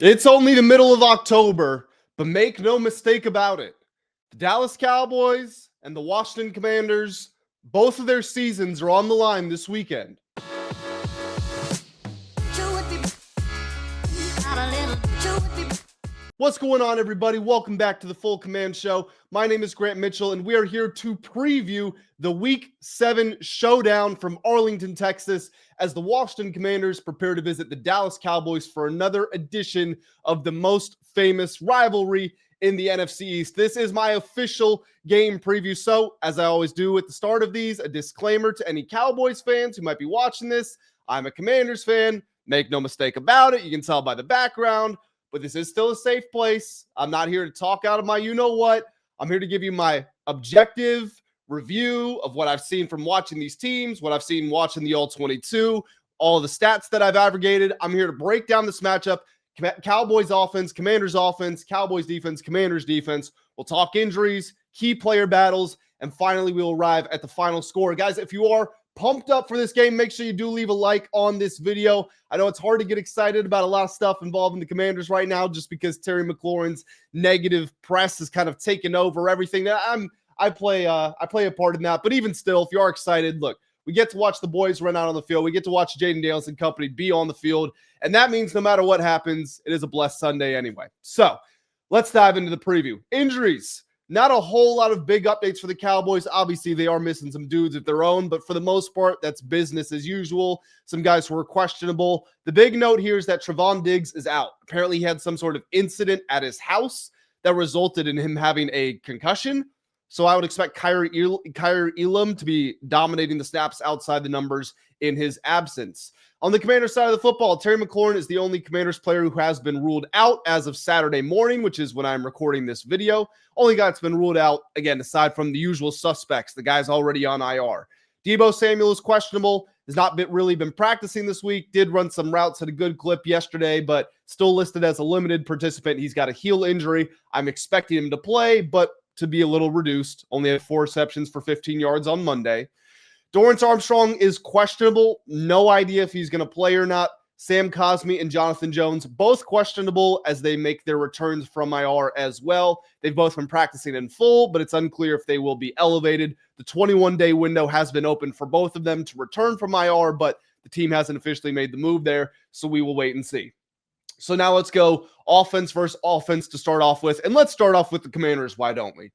It's only the middle of October, but make no mistake about it. The Dallas Cowboys and the Washington Commanders, both of their seasons are on the line this weekend. What's going on, everybody? Welcome back to the Full Command Show. My name is Grant Mitchell, and we are here to preview the Week 7 showdown from Arlington, Texas, as the Washington Commanders prepare to visit the Dallas Cowboys for another edition of the most famous rivalry in the NFC East. This is my official game preview. So, as I always do at the start of these, a disclaimer to any Cowboys fans who might be watching this. I'm a Commanders fan. Make no mistake about it. You can tell by the background. But this is still a safe place. I'm not here to talk out of my you-know-what. I'm here to give you my objective review of what I've seen from watching these teams, what I've seen watching the All-22, all the stats that I've aggregated. I'm here to break down this matchup. Cowboys offense, Commanders offense, Cowboys defense, Commanders defense. We'll talk injuries, key player battles, and finally we'll arrive at the final score. Guys, if you are pumped up for this game, make sure you do leave a like on this video. I know it's hard to get excited about a lot of stuff involving the Commanders right now just because Terry McLaurin's negative press has kind of taken over everything. I play a part in that, but even still, if you are excited, look, we get to watch the boys run out on the field. We get to watch Jayden Daniels and company be on the field, and that means no matter what happens, it is a blessed Sunday anyway. So let's dive into the preview. Injuries. Not a whole lot of big updates for the Cowboys. Obviously, they are missing some dudes of their own, but for the most part, that's business as usual. Some guys who are questionable. The big note here is that Trevon Diggs is out. Apparently, he had some sort of incident at his house that resulted in him having a concussion. So I would expect Kyer Elam to be dominating the snaps outside the numbers in his absence. On the Commanders side of the football, Terry McLaurin is the only Commanders player who has been ruled out as of Saturday morning, which is when I'm recording this video. Only guy that's been ruled out, again, aside from the usual suspects, the guy's already on IR. Deebo Samuel is questionable, has not really been practicing this week, did run some routes at a good clip yesterday, but still listed as a limited participant. He's got a heel injury. I'm expecting him to play, but to be a little reduced. Only had 4 receptions for 15 yards on Monday. Dorrance Armstrong is questionable. No idea if he's going to play or not. Sam Cosmi and Jonathan Jones, both questionable as they make their returns from IR as well. They've both been practicing in full, but it's unclear if they will be elevated. The 21-day window has been open for both of them to return from IR, but the team hasn't officially made the move there, so we will wait and see. So now let's go offense versus offense to start off with, and let's start off with the Commanders, why don't we?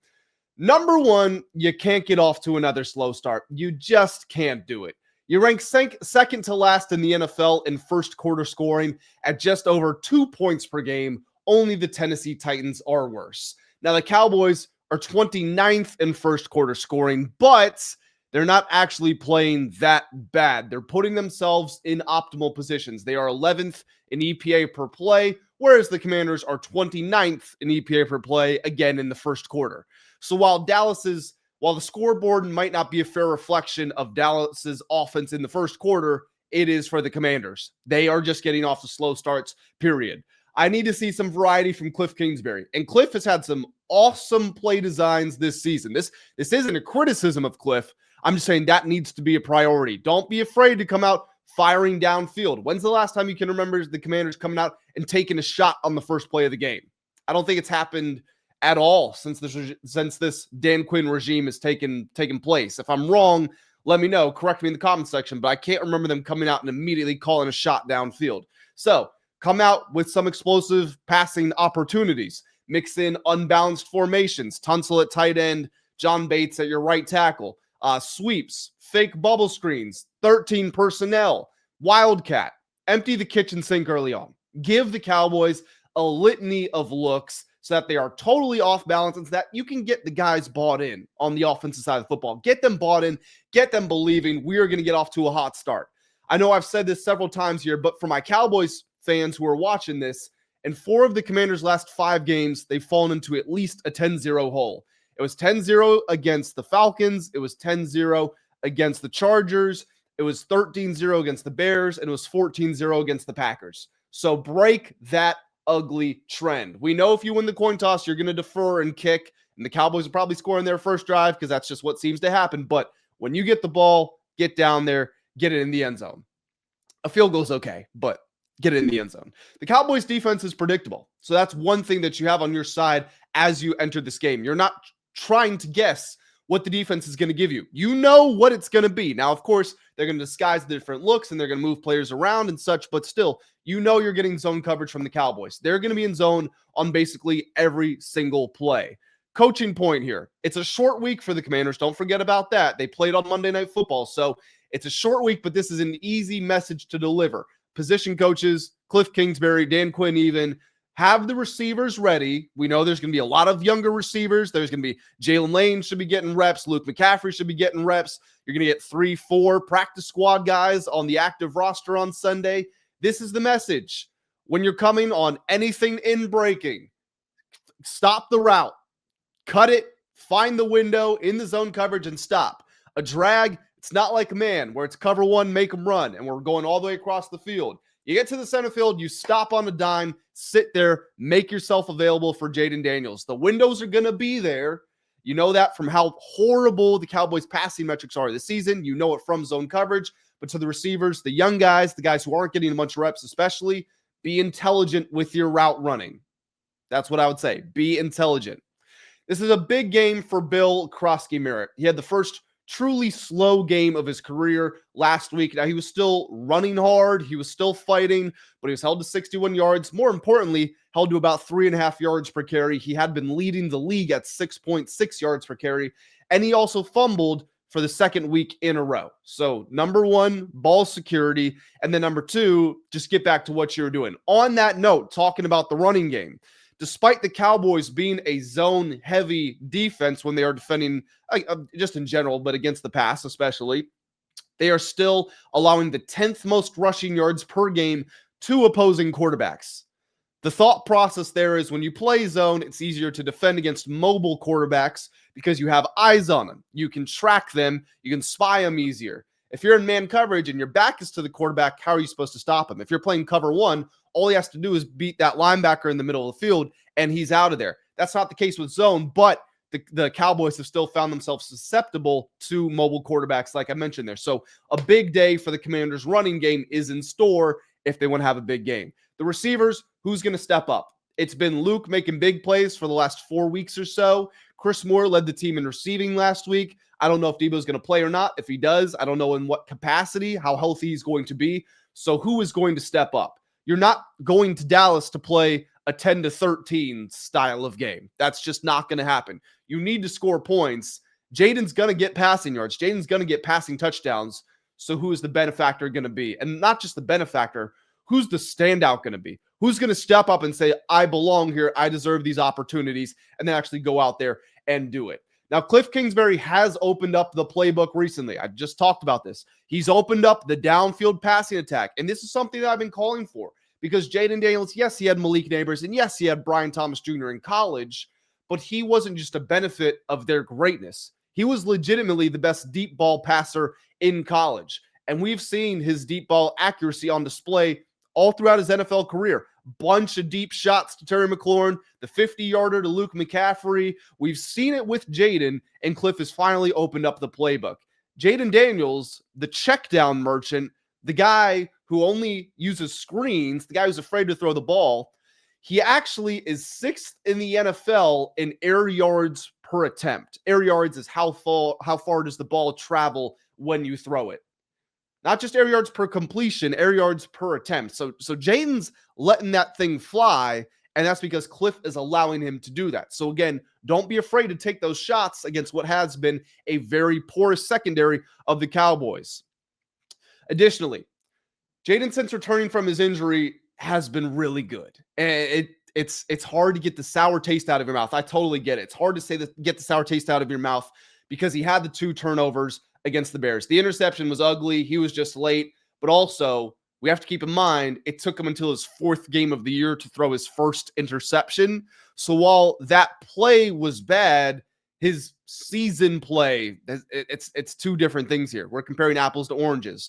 Number one, you can't get off to another slow start. You just can't do it. You rank second to last in the NFL in first quarter scoring at just over 2 points per game. Only the Tennessee Titans are worse. Now, the Cowboys are 29th in first quarter scoring, but they're not actually playing that bad. They're putting themselves in optimal positions. They are 11th in EPA per play, whereas the Commanders are 29th in EPA per play, again, in the first quarter. So while the scoreboard might not be a fair reflection of Dallas's offense in the first quarter, it is for the Commanders. They are just getting off the slow starts, period. I need to see some variety from Cliff Kingsbury. And Cliff has had some awesome play designs this season. This isn't a criticism of Cliff. I'm just saying that needs to be a priority. Don't be afraid to come out firing downfield. When's the last time you can remember the Commanders coming out and taking a shot on the first play of the game? I don't think it's happened at all since this Dan Quinn regime has taken place. If I'm wrong, let me know. Correct me in the comment section, but I can't remember them coming out and immediately calling a shot downfield. So come out with some explosive passing opportunities. Mix in unbalanced formations. Tunsil at tight end, John Bates at your right tackle. Sweeps, fake bubble screens, 13 personnel, wildcat. Empty the kitchen sink early on. Give the Cowboys a litany of looks so that they are totally off balance and so that you can get the guys bought in on the offensive side of the football. Get them bought in, get them believing we are going to get off to a hot start. I know I've said this several times here, but for my Cowboys fans who are watching this, in 4 of the Commanders' last 5 games, they've fallen into at least a 10-0 hole. It was 10-0 against the Falcons. It was 10-0 against the Chargers. It was 13-0 against the Bears, and it was 14-0 against the Packers. So break that ugly trend. We know if you win the coin toss, you're going to defer and kick, and the Cowboys will probably score in their first drive because that's just what seems to happen. But when you get the ball, get down there, get it in the end zone. A field goal is okay, but get it in the end zone. The Cowboys defense is predictable. So that's one thing that you have on your side as you enter this game. You're not trying to guess what the defense is going to give you. You know what it's going to be. Now, of course, they're going to disguise the different looks and they're going to move players around and such, but still, you know you're getting zone coverage from the Cowboys. They're going to be in zone on basically every single play. Coaching point here. It's a short week for the Commanders. Don't forget about that. They played on Monday Night Football, so it's a short week, but this is an easy message to deliver. Position coaches, Cliff Kingsbury, Dan Quinn even, have the receivers ready. We know there's going to be a lot of younger receivers. There's going to be Jalen Lane should be getting reps. Luke McCaffrey should be getting reps. You're going to get 3-4 practice squad guys on the active roster on Sunday. This is the message. When you're coming on anything in breaking, stop the route, cut it, find the window in the zone coverage and stop. A drag, it's not like a man where it's cover one, make them run, and we're going all the way across the field. You get to the center field, you stop on a dime, sit there, make yourself available for Jayden Daniels. The windows are going to be there. You know that from how horrible the Cowboys' passing metrics are this season. You know it from zone coverage. But to the receivers, the young guys, the guys who aren't getting a bunch of reps especially, be intelligent with your route running. That's what I would say. Be intelligent. This is a big game for Bill Croskey-Merritt. He had the first truly slow game of his career last week. Now, he was still running hard. He was still fighting, but he was held to 61 yards. More importantly, held to about 3.5 yards per carry. He had been leading the league at 6.6 yards per carry, and he also fumbled for the second week in a row. So, number one, ball security, and then number two, just get back to what you're doing. On that note, talking about the running game, despite the Cowboys being a zone-heavy defense when they are defending, just in general, but against the pass especially, they are still allowing the 10th most rushing yards per game to opposing quarterbacks. The thought process there is when you play zone, it's easier to defend against mobile quarterbacks because you have eyes on them. You can track them. You can spy them easier. If you're in man coverage and your back is to the quarterback, how are you supposed to stop him? If you're playing cover one, all he has to do is beat that linebacker in the middle of the field, and he's out of there. That's not the case with zone, but the Cowboys have still found themselves susceptible to mobile quarterbacks, like I mentioned there. So a big day for the Commanders' running game is in store if they want to have a big game. The receivers, who's going to step up? It's been Luke making big plays for the last 4 weeks or so. Chris Moore led the team in receiving last week. I don't know if Deebo's going to play or not. If he does, I don't know in what capacity, how healthy he's going to be. So who is going to step up? You're not going to Dallas to play a 10-13 style of game. That's just not going to happen. You need to score points. Jayden's going to get passing yards. Jayden's going to get passing touchdowns. So who is the benefactor going to be? And not just the benefactor, who's the standout going to be? Who's going to step up and say, I belong here, I deserve these opportunities, and then actually go out there and do it? Now, Cliff Kingsbury has opened up the playbook recently. I just talked about this. He's opened up the downfield passing attack, and this is something that I've been calling for because Jayden Daniels, yes, he had Malik Neighbors, and yes, he had Brian Thomas Jr. in college, but he wasn't just a benefit of their greatness. He was legitimately the best deep ball passer in college, and we've seen his deep ball accuracy on display all throughout his NFL career. Bunch of deep shots to Terry McLaurin, the 50-yarder to Luke McCaffrey. We've seen it with Jayden, and Cliff has finally opened up the playbook. Jayden Daniels, the check down merchant, the guy who only uses screens, the guy who's afraid to throw the ball, he actually is 6th in the NFL in air yards per attempt. Air yards is how far does the ball travel when you throw it. Not just air yards per completion, air yards per attempt. So Jayden's letting that thing fly, and that's because Cliff is allowing him to do that. So again, don't be afraid to take those shots against what has been a very porous secondary of the Cowboys. Additionally, Jayden, since returning from his injury, has been really good. And it's hard to get the sour taste out of your mouth. I totally get it. It's hard to say that, get the sour taste out of your mouth because he had the 2 turnovers against the Bears. The interception was ugly. He was just late. But also, we have to keep in mind, it took him until his 4th game of the year to throw his first interception. So while that play was bad, his season play, it's 2 different things here. We're comparing apples to oranges.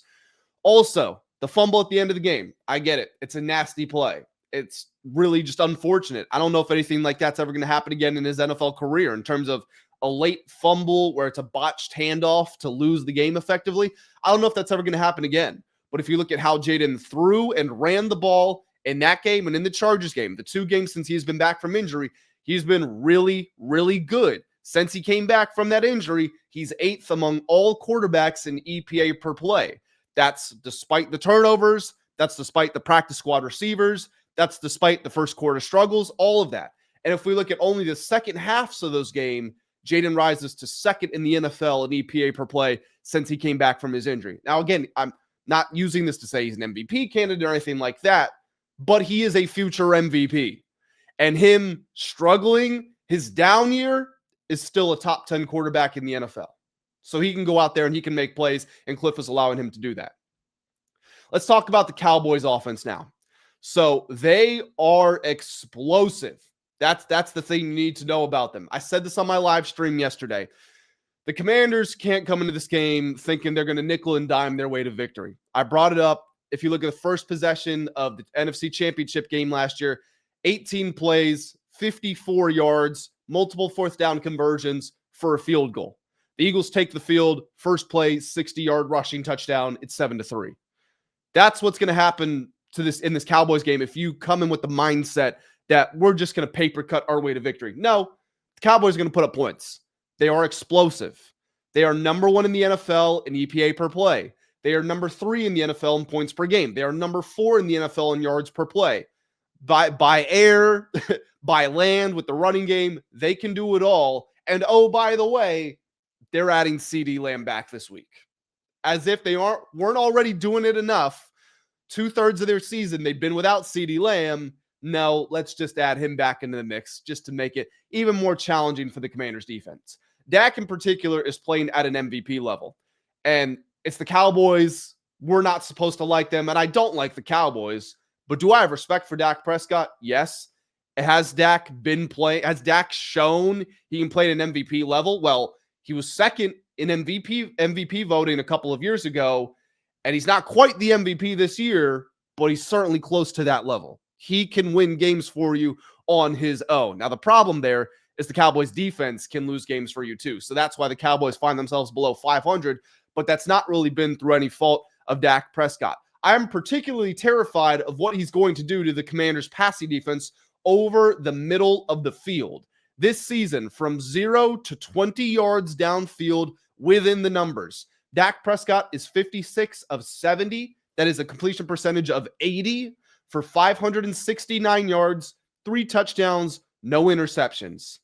Also, the fumble at the end of the game. I get it. It's a nasty play. It's really just unfortunate. I don't know if anything like that's ever going to happen again in his NFL career in terms of a late fumble where it's a botched handoff to lose the game effectively. I don't know if that's ever going to happen again. But if you look at how Jayden threw and ran the ball in that game and in the Chargers game, the 2 games since he's been back from injury, he's been really, really good. Since he came back from that injury, he's 8th among all quarterbacks in EPA per play. That's despite the turnovers. That's despite the practice squad receivers. That's despite the first quarter struggles, all of that. And if we look at only the second halves of those games, Jayden rises to 2nd in the NFL in EPA per play since he came back from his injury. Now, again, I'm not using this to say he's an MVP candidate or anything like that, but he is a future MVP. And him struggling his down year is still a top 10 quarterback in the NFL. So he can go out there and he can make plays, and Cliff is allowing him to do that. Let's talk about the Cowboys offense now. So they are explosive. That's the thing you need to know about them. I said this on my live stream yesterday. The Commanders can't come into this game thinking they're going to nickel and dime their way to victory. I brought it up. If you look at the first possession of the NFC Championship game last year, 18 plays, 54 yards, multiple 4th down conversions for a field goal. The Eagles take the field, first play, 60-yard rushing touchdown. It's 7-3. That's what's going to happen to this in this Cowboys game if you come in with the mindset that we're just going to paper cut our way to victory. No, the Cowboys are going to put up points. They are explosive. They are number 1 in the NFL in EPA per play. They are number 3 in the NFL in points per game. They are number 4 in the NFL in yards per play. By air, by land, with the running game, they can do it all. And oh, by the way, they're adding CeeDee Lamb back this week. As if they weren't already doing it enough. 2/3 of their season, they've been without CeeDee Lamb. No, let's just add him back into the mix just to make it even more challenging for the Commanders' defense. Dak in particular is playing at an MVP level. And it's the Cowboys. We're not supposed to like them, and I don't like the Cowboys. But do I have respect for Dak Prescott? Yes. Has Dak been playing? Has Dak shown he can play at an MVP level? Well, he was 2nd in MVP voting a couple of years ago, and he's not quite the MVP this year, but he's certainly close to that level. He can win games for you on his own. Now, the problem there is the Cowboys defense can lose games for you too. So that's why the Cowboys find themselves below 500, but that's not really been through any fault of Dak Prescott. I'm particularly terrified of what he's going to do to the Commanders' passing defense over the middle of the field. This season, from 0 to 20 yards downfield within the numbers, Dak Prescott is 56 of 70. That is a completion percentage of 80 for 569 yards, 3 touchdowns, no interceptions.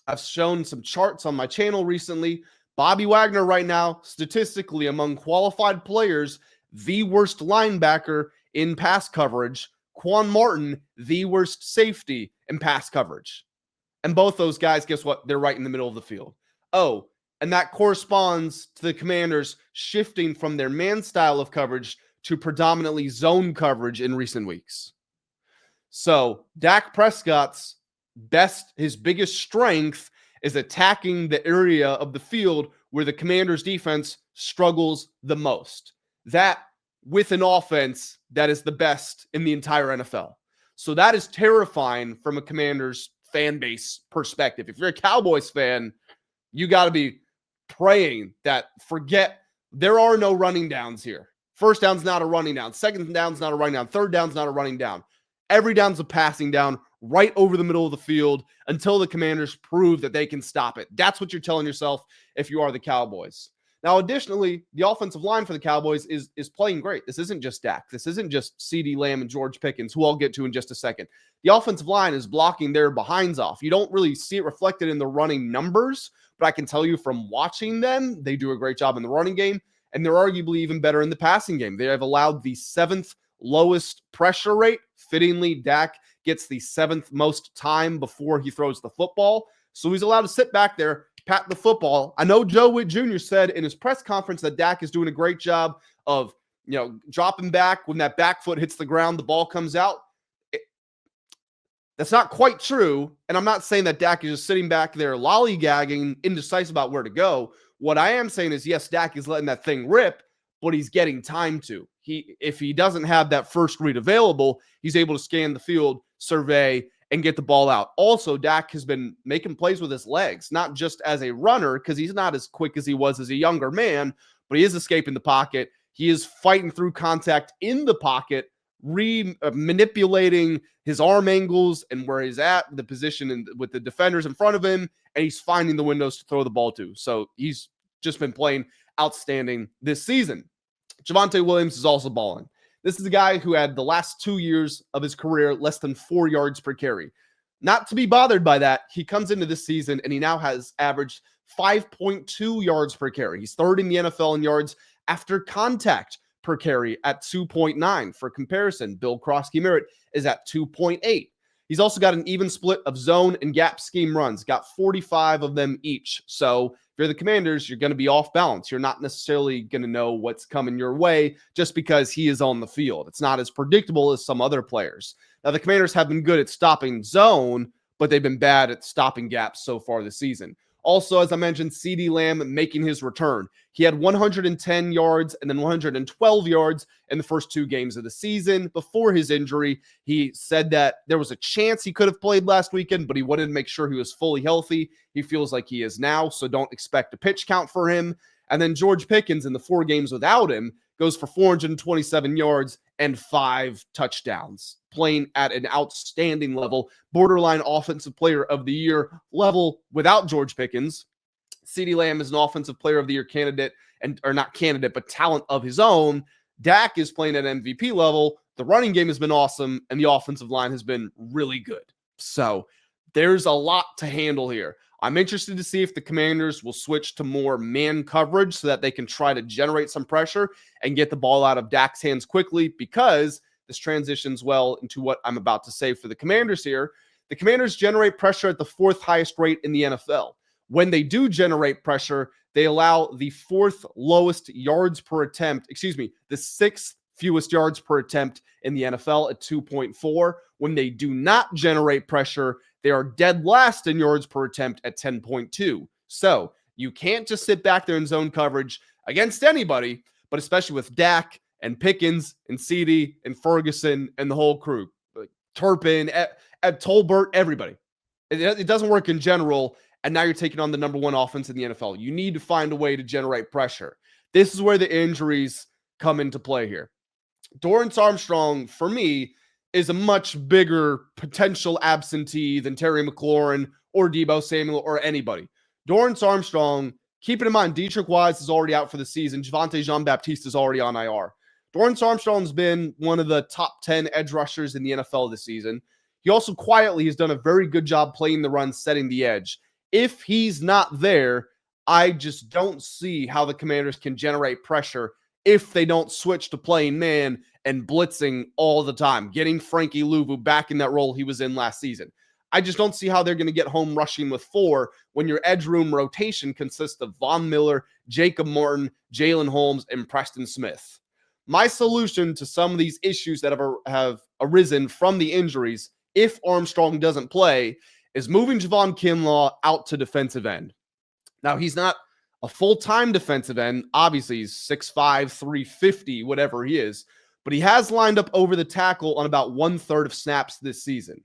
I've shown some charts on my channel recently. Bobby Wagner right now, statistically among qualified players, the worst linebacker in pass coverage. Quan Martin, the worst safety in pass coverage. And both those guys, guess what? They're right in the middle of the field. Oh, and that corresponds to the Commanders shifting from their man style of coverage to predominantly zone coverage in recent weeks. So Dak Prescott's his biggest strength is attacking the area of the field where the Commanders defense struggles the most. That with an offense that is the best in the entire NFL. So that is terrifying from a Commanders fan base perspective. If you're a Cowboys fan, you got to be praying that there are no running downs here. First down's not a running down. Second down's not a running down. Third down's not a running down. Every down's a passing down right over the middle of the field until the Commanders prove that they can stop it. That's what you're telling yourself if you are the Cowboys. Now, additionally, the offensive line for the Cowboys is playing great. This isn't just Dak. This isn't just CeeDee Lamb and George Pickens, who I'll get to in just a second. The offensive line is blocking their behinds off. You don't really see it reflected in the running numbers, but I can tell you from watching them, they do a great job in the running game, and they're arguably even better in the passing game. They have allowed the 7th lowest pressure rate. Fittingly, Dak gets the 7th most time before he throws the football. So he's allowed to sit back there, pat the football. I know Joe Witt Jr. said in his press conference that Dak is doing a great job of, dropping back. When that back foot hits the ground, the ball comes out. That's not quite true. And I'm not saying that Dak is just sitting back there lollygagging, indecisive about where to go. What I am saying is, yes, Dak is letting that thing rip, but he's getting time to. If he doesn't have that first read available, he's able to scan the field, survey, and get the ball out. Also, Dak has been making plays with his legs, not just as a runner, because he's not as quick as he was as a younger man, but he is escaping the pocket. He is fighting through contact in the pocket, manipulating his arm angles and where he's at, the position with the defenders in front of him, and he's finding the windows to throw the ball to. So he's just been playing outstanding this season. Javonte Williams is also balling. This is a guy who had the last 2 years of his career less than 4 yards per carry. Not to be bothered by that. He comes into this season and he now has averaged 5.2 yards per carry. He's third in the NFL in yards after contact per carry at 2.9. For comparison, Bill Croskey-Merritt is at 2.8. He's also got an even split of zone and gap scheme runs, got 45 of them each. So if you're the Commanders, you're going to be off balance. You're not necessarily going to know what's coming your way just because he is on the field. It's not as predictable as some other players. Now, the Commanders have been good at stopping zone, but they've been bad at stopping gaps so far this season. Also, as I mentioned, CeeDee Lamb making his return. He had 110 yards and then 112 yards in the first 2 games of the season. Before his injury, he said that there was a chance he could have played last weekend, but he wanted to make sure he was fully healthy. He feels like he is now, so don't expect a pitch count for him. And then George Pickens in the 4 games without him goes for 427 yards and 5 touchdowns, playing at an outstanding level, borderline offensive player of the year level without George Pickens. CeeDee Lamb is an offensive player of the year candidate, or not candidate, but talent of his own. Dak is playing at MVP level. The running game has been awesome, and the offensive line has been really good. So there's a lot to handle here. I'm interested to see if the Commanders will switch to more man coverage so that they can try to generate some pressure and get the ball out of Dak's hands quickly, because this transitions well into what I'm about to say for the Commanders here. The Commanders generate pressure at the 4th highest rate in the NFL. When they do generate pressure, they allow the 4th lowest yards per attempt, the 6th fewest yards per attempt in the NFL at 2.4. When they do not generate pressure, they are dead last in yards per attempt at 10.2. So you can't just sit back there in zone coverage against anybody, but especially with Dak and Pickens and CeeDee and Ferguson and the whole crew, Turpin, Tolbert, everybody. It doesn't work in general, and now you're taking on the number 1 offense in the NFL. You need to find a way to generate pressure. This is where the injuries come into play here. Dorrance Armstrong, for me, is a much bigger potential absentee than Terry McLaurin or Deebo Samuel or anybody. Dorrance Armstrong, keeping in mind, Dietrich Wise is already out for the season. Javonte Jean-Baptiste is already on IR. Dorrance Armstrong's been one of the top 10 edge rushers in the NFL this season. He also quietly has done a very good job playing the run, setting the edge. If he's not there, I just don't see how the Commanders can generate pressure if they don't switch to playing man and blitzing all the time, getting Frankie Louvu back in that role he was in last season. I just don't see how they're going to get home rushing with 4 when your edge room rotation consists of Von Miller, Jacob Martin, Jalen Holmes, and Preston Smith. My solution to some of these issues that have arisen from the injuries, if Armstrong doesn't play, is moving Javon Kinlaw out to defensive end. Now, he's not a full-time defensive end. Obviously, he's 6'5", 350, whatever he is. But he has lined up over the tackle on about 1/3 of snaps this season.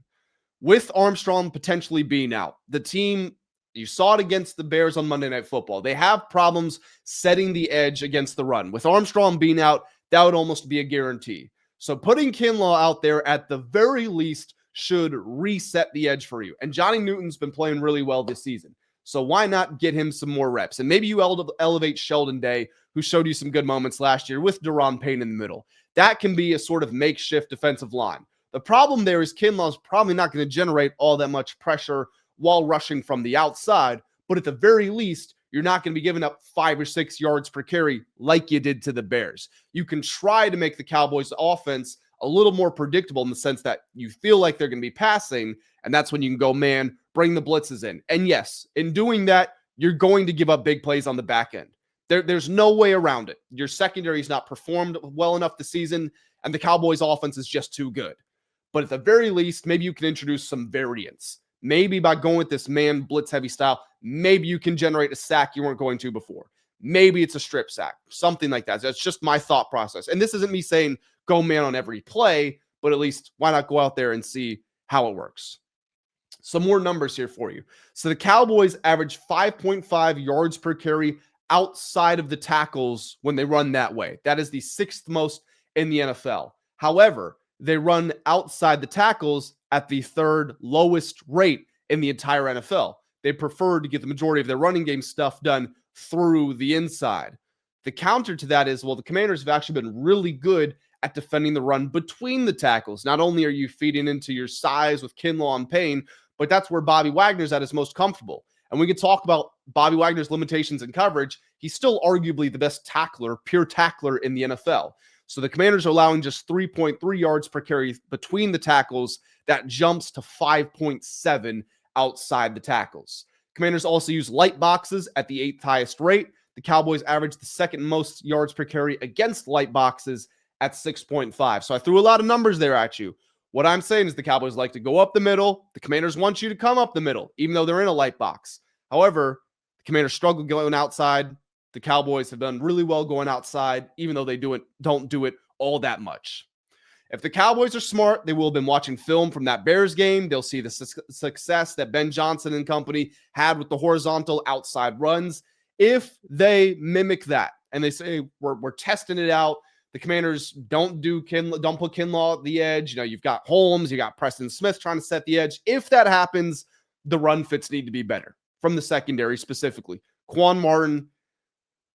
With Armstrong potentially being out, the team, you saw it against the Bears on Monday Night Football. They have problems setting the edge against the run. With Armstrong being out, that would almost be a guarantee. So putting Kinlaw out there at the very least should reset the edge for you. And Johnny Newton's been playing really well this season. So why not get him some more reps? And maybe you elevate Sheldon Day, who showed you some good moments last year with Daron Payne in the middle. That can be a sort of makeshift defensive line. The problem there is Kinlaw's probably not going to generate all that much pressure while rushing from the outside, but at the very least, you're not going to be giving up 5 or 6 yards per carry like you did to the Bears. You can try to make the Cowboys offense a little more predictable in the sense that you feel like they're going to be passing, and that's when you can go, man, bring the blitzes in. And yes, in doing that, you're going to give up big plays on the back end. There's no way around it. Your secondary has not performed well enough this season, and the Cowboys' offense is just too good. But at the very least, maybe you can introduce some variance. Maybe by going with this man blitz heavy style, maybe you can generate a sack you weren't going to before. Maybe it's a strip sack, something like that. That's just my thought process. And this isn't me saying go man on every play, but at least why not go out there and see how it works? Some more numbers here for you. So the Cowboys average 5.5 yards per carry outside of the tackles when they run that way. That is the 6th most in the NFL. However, they run outside the tackles at the 3rd lowest rate in the entire NFL. They prefer to get the majority of their running game stuff done through the inside. The counter to that is, well, the Commanders have actually been really good at defending the run between the tackles. Not only are you feeding into your size with Kinlaw and Payne, but that's where Bobby Wagner's at his most comfortable. And we can talk about Bobby Wagner's limitations in coverage. He's still arguably the best tackler, pure tackler in the NFL. So the Commanders are allowing just 3.3 yards per carry between the tackles. That jumps to 5.7 outside the tackles. Commanders also use light boxes at the 8th highest rate. The Cowboys average the 2nd most yards per carry against light boxes at 6.5. So I threw a lot of numbers there at you. What I'm saying is the Cowboys like to go up the middle. The Commanders want you to come up the middle, even though they're in a light box. However, the Commanders struggle going outside. The Cowboys have done really well going outside, even though they don't do it all that much. If the Cowboys are smart, they will have been watching film from that Bears game. They'll see the success that Ben Johnson and company had with the horizontal outside runs. If they mimic that and they say, we're testing it out, the Commanders don't put Kinlaw at the edge. You know, you've got Holmes, you got Preston Smith trying to set the edge. If that happens, the run fits need to be better from the secondary specifically. Quan Martin,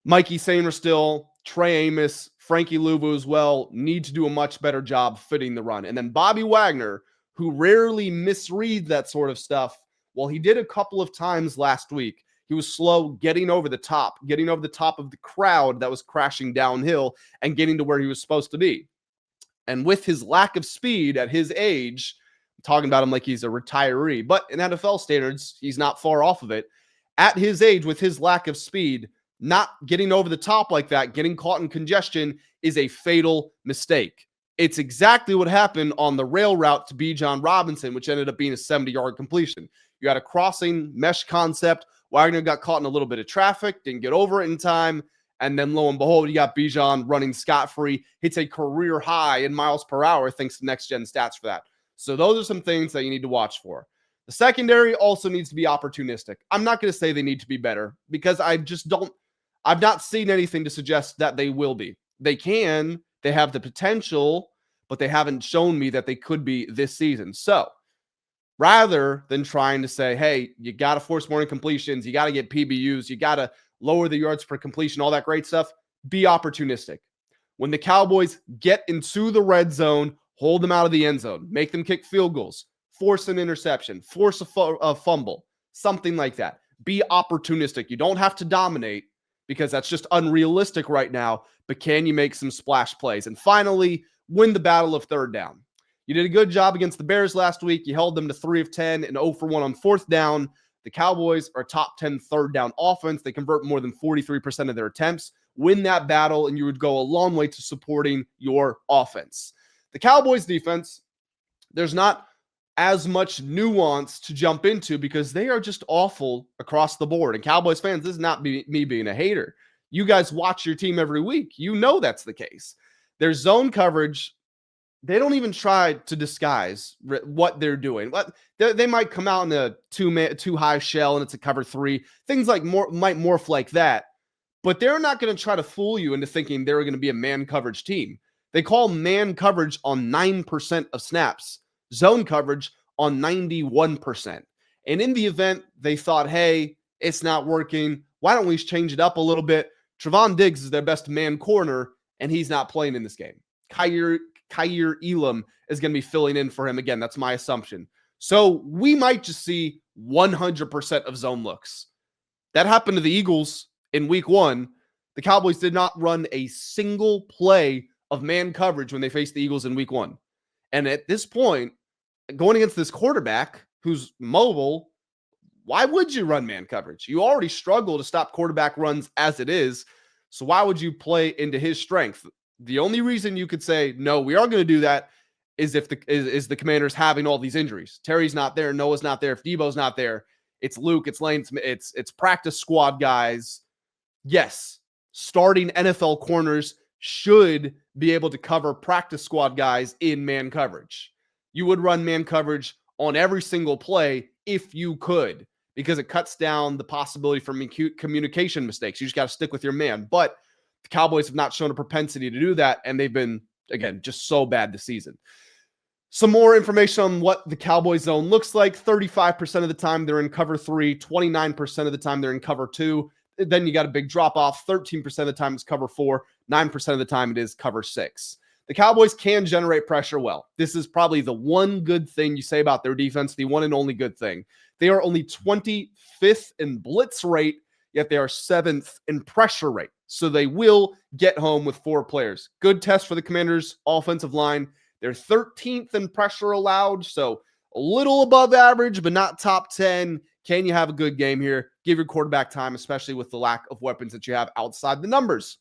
Mikey Sainristil, Trey Amos, Frankie Luvu as well need to do a much better job fitting the run. And then Bobby Wagner, who rarely misreads that sort of stuff, well, he did a couple of times last week. He was slow getting over the top of the crowd that was crashing downhill and getting to where he was supposed to be. And with his lack of speed at his age, I'm talking about him like he's a retiree, but in NFL standards, he's not far off of it. At his age, with his lack of speed, not getting over the top like that, getting caught in congestion is a fatal mistake. It's exactly what happened on the rail route to Bijan Robinson, which ended up being a 70-yard completion. You had a crossing mesh concept. Wagner got caught in a little bit of traffic, didn't get over it in time, and then lo and behold, you got Bijan running scot-free, hits a career high in miles per hour thanks to next-gen stats for that. So those are some things that you need to watch for. The secondary also needs to be opportunistic. I'm not going to say they need to be better because I've not seen anything to suggest that they will be. They have the potential, but they haven't shown me that they could be this season. So rather than trying to say, hey, you got to force more incompletions, you got to get PBUs, you got to lower the yards per completion, all that great stuff, be opportunistic. When the Cowboys get into the red zone, hold them out of the end zone, make them kick field goals, force an interception, force a fumble, something like that. Be opportunistic. You don't have to dominate because that's just unrealistic right now, but can you make some splash plays? And finally, win the battle of third down. You did a good job against the Bears last week. You held them to 3 of 10 and 0 for 1 on 4th down. The Cowboys are top 10 third down offense. They convert more than 43% of their attempts. Win that battle, and you would go a long way to supporting your offense. The Cowboys defense, there's not as much nuance to jump into because they are just awful across the board. And Cowboys fans, this is not me being a hater. You guys watch your team every week. You know that's the case. Their zone coverage, they don't even try to disguise what they're doing. They might come out in a two high shell and it's a cover 3. Things like might morph like that. But they're not going to try to fool you into thinking they're going to be a man coverage team. They call man coverage on 9% of snaps, zone coverage on 91%. And in the event they thought, hey, it's not working, why don't we change it up a little bit? Trevon Diggs is their best man corner, and he's not playing in this game. Kaiir Elam is going to be filling in for him again. That's my assumption. So we might just see 100% of zone looks. That happened to the Eagles in week 1. The Cowboys did not run a single play of man coverage when they faced the Eagles in week 1. And at this point, going against this quarterback who's mobile, why would you run man coverage? You already struggle to stop quarterback runs as it is. So why would you play into his strength? The only reason you could say, no, we are going to do that is if the Commanders having all these injuries. Terry's not there. Noah's not there. If Deebo's not there, it's Luke, it's Lane, it's practice squad guys. Yes, starting NFL corners should be able to cover practice squad guys in man coverage. You would run man coverage on every single play if you could. because it cuts down the possibility for communication mistakes. You just got to stick with your man. But the Cowboys have not shown a propensity to do that, and they've been, again, just so bad this season. Some more information on what the Cowboys zone looks like. 35% of the time they're in cover 3, 29% of the time they're in cover 2. Then you got a big drop off. 13% of the time it's cover 4, 9% of the time it is cover 6. The Cowboys can generate pressure well. This is probably the one good thing you say about their defense, the one and only good thing. They are only 25th in blitz rate, yet they are 7th in pressure rate. So they will get home with 4 players. Good test for the Commanders' offensive line. They're 13th in pressure allowed, so a little above average, but not top 10. Can you have a good game here? Give your quarterback time, especially with the lack of weapons that you have outside the numbers.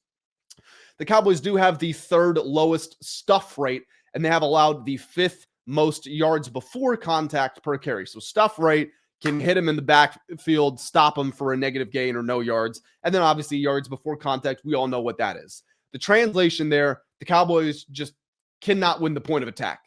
The Cowboys do have the 3rd lowest stuff rate, and they have allowed the 5th most yards before contact per carry. So stuff rate can hit him in the backfield, stop him for a negative gain or no yards. And then obviously yards before contact, we all know what that is. The translation there, the Cowboys just cannot win the point of attack.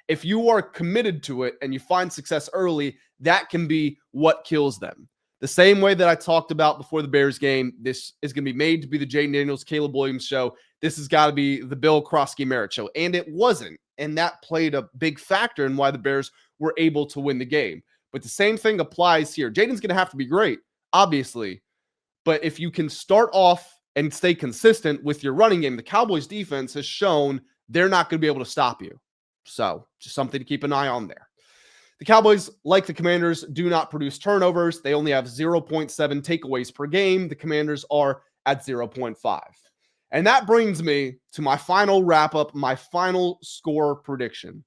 If you are committed to it and you find success early, that can be what kills them. The same way that I talked about before the Bears game, this is going to be made to be the Jayden Daniels, Caleb Williams show. This has got to be the Bill Croskey-Merritt show. And it wasn't. And that played a big factor in why the Bears were able to win the game. But the same thing applies here. Jayden's going to have to be great, obviously. But if you can start off and stay consistent with your running game, the Cowboys defense has shown they're not going to be able to stop you. So just something to keep an eye on there. The Cowboys, like the Commanders, do not produce turnovers. They only have 0.7 takeaways per game. The Commanders are at 0.5. And that brings me to my final wrap-up, my final score prediction.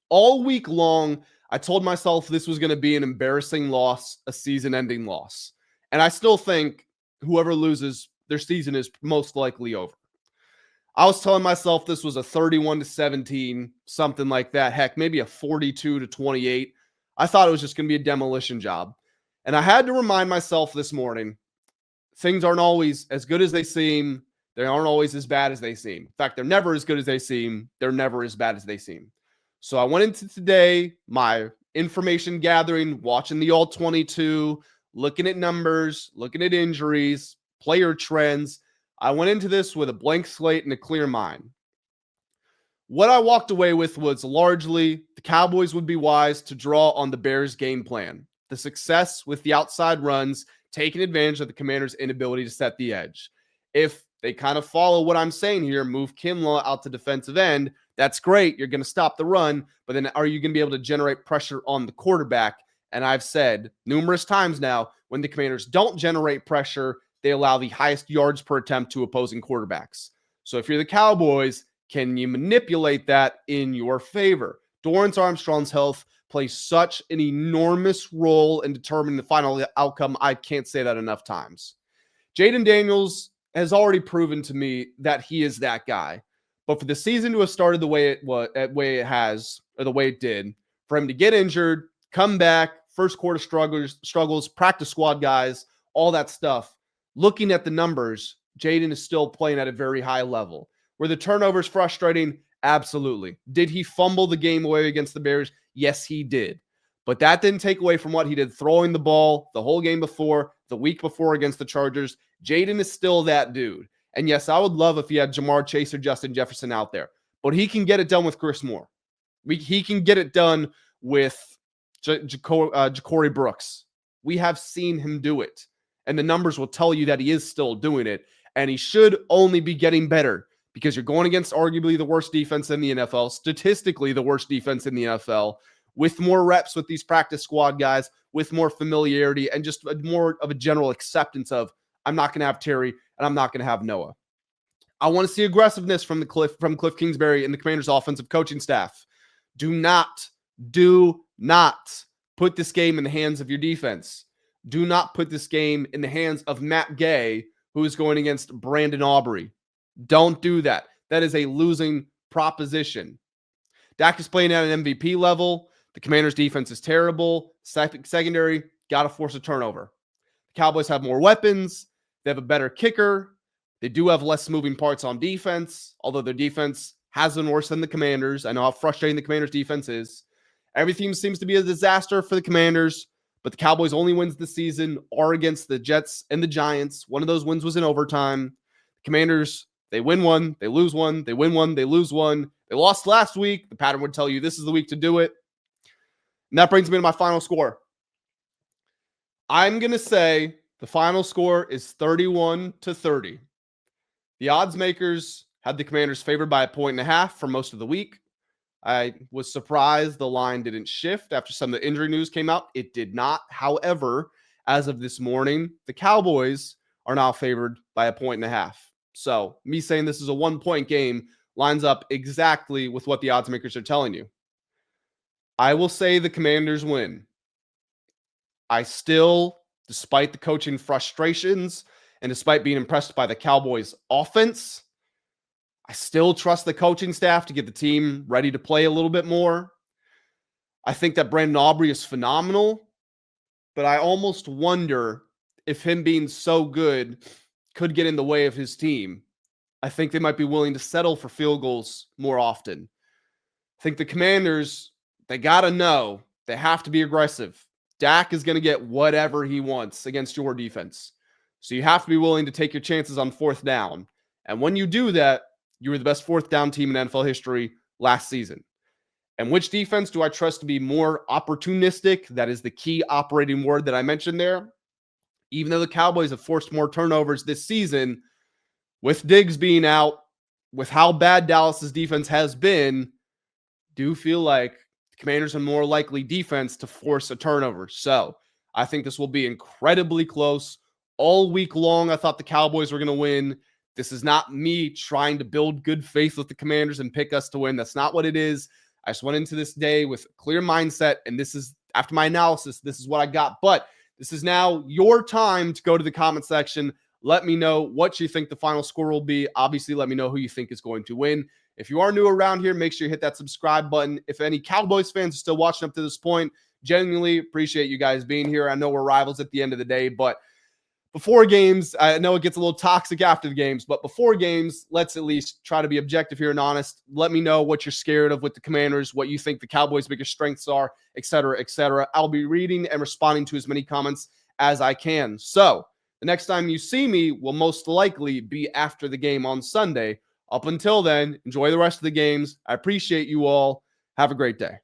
All week long, I told myself this was going to be an embarrassing loss, a season-ending loss. And I still think whoever loses, their season is most likely over. I was telling myself this was a 31-17, something like that. Heck, maybe a 42-28. I thought it was just going to be a demolition job. And I had to remind myself this morning, things aren't always as good as they seem. They aren't always as bad as they seem. In fact, they're never as good as they seem. They're never as bad as they seem. So I went into today, my information gathering, watching the All-22, looking at numbers, looking at injuries, player trends. I went into this with a blank slate and a clear mind. What I walked away with was largely the Cowboys would be wise to draw on the Bears' game plan. The success with the outside runs, taking advantage of the Commanders' inability to set the edge. If they kind of follow what I'm saying here, move Kinlaw out to defensive end, that's great. You're going to stop the run, but then are you going to be able to generate pressure on the quarterback? And I've said numerous times now, when the Commanders don't generate pressure, they allow the highest yards per attempt to opposing quarterbacks. So if you're the Cowboys, can you manipulate that in your favor? Dorrance Armstrong's health plays such an enormous role in determining the final outcome. I can't say that enough times. Jayden Daniels has already proven to me that he is that guy. But for the season to have started the way it has, or the way it did, for him to get injured, come back, first quarter struggles, practice squad guys, all that stuff, looking at the numbers, Jayden is still playing at a very high level. Were the turnovers frustrating? Absolutely. Did he fumble the game away against the Bears? Yes, he did. But that didn't take away from what he did throwing the ball the whole game before, the week before against the Chargers. Jayden is still that dude. And yes, I would love if he had Jamar Chase or Justin Jefferson out there. But he can get it done with Chris Moore. He can get it done with Ja'Cory Brooks. We have seen him do it. And the numbers will tell you that he is still doing it. And he should only be getting better because you're going against arguably the worst defense in the NFL, statistically the worst defense in the NFL, with more reps with these practice squad guys, with more familiarity, and just more of a general acceptance of, I'm not going to have Terry and I'm not going to have Noah. I want to see aggressiveness from Cliff Kingsbury and the Commanders' offensive coaching staff. Do not put this game in the hands of your defense. Do not put this game in the hands of Matt Gay, who is going against Brandon Aubrey. Don't do that. That is a losing proposition. Dak is playing at an MVP level. The Commanders' defense is terrible. Secondary, got to force a turnover. The Cowboys have more weapons. They have a better kicker. They do have less moving parts on defense, although their defense has been worse than the Commanders. I know how frustrating the Commanders' defense is. Everything seems to be a disaster for the Commanders, But the Cowboys' only wins this season are against the Jets and the Giants. One of those wins was in overtime. The Commanders, they win one, they lose one, they win one, they lose one. They lost last week. The pattern would tell you this is the week to do it. And that brings me to my final score. I'm going to say the final score is 31-30. The odds makers had the Commanders favored by 1.5 for most of the week. I was surprised the line didn't shift after some of the injury news came out. It did not. However, as of this morning, the Cowboys are now favored by 1.5. So me saying this is a 1-point game lines up exactly with what the odds makers are telling you. I will say the Commanders win. I still, despite the coaching frustrations and despite being impressed by the Cowboys' offense, I still trust the coaching staff to get the team ready to play a little bit more. I think that Brandon Aubrey is phenomenal, but I almost wonder if him being so good could get in the way of his team. I think they might be willing to settle for field goals more often. I think the Commanders, they got to know they have to be aggressive. Dak is going to get whatever he wants against your defense. So you have to be willing to take your chances on fourth down. And when you do that, you were the best fourth down team in NFL history last season. And which defense do I trust to be more opportunistic? That is the key operating word that I mentioned there. Even though the Cowboys have forced more turnovers this season, with Diggs being out, with how bad Dallas's defense has been, do feel like the Commanders are more likely defense to force a turnover. So I think this will be incredibly close. All week long, I thought the Cowboys were going to win. This is not me trying to build good faith with the Commanders and pick us to win. That's not what it is. I just went into this day with a clear mindset, and this is, after my analysis, this is what I got. But this is now your time to go to the comment section. Let me know what you think the final score will be. Obviously, let me know who you think is going to win. If you are new around here, make sure you hit that subscribe button. If any Cowboys fans are still watching up to this point, genuinely appreciate you guys being here. I know we're rivals at the end of the day, but before games, I know it gets a little toxic after the games, but before games, let's at least try to be objective here and honest. Let me know what you're scared of with the Commanders, what you think the Cowboys' biggest strengths are, et cetera, et cetera. I'll be reading and responding to as many comments as I can. So the next time you see me will most likely be after the game on Sunday. Up until then, enjoy the rest of the games. I appreciate you all. Have a great day.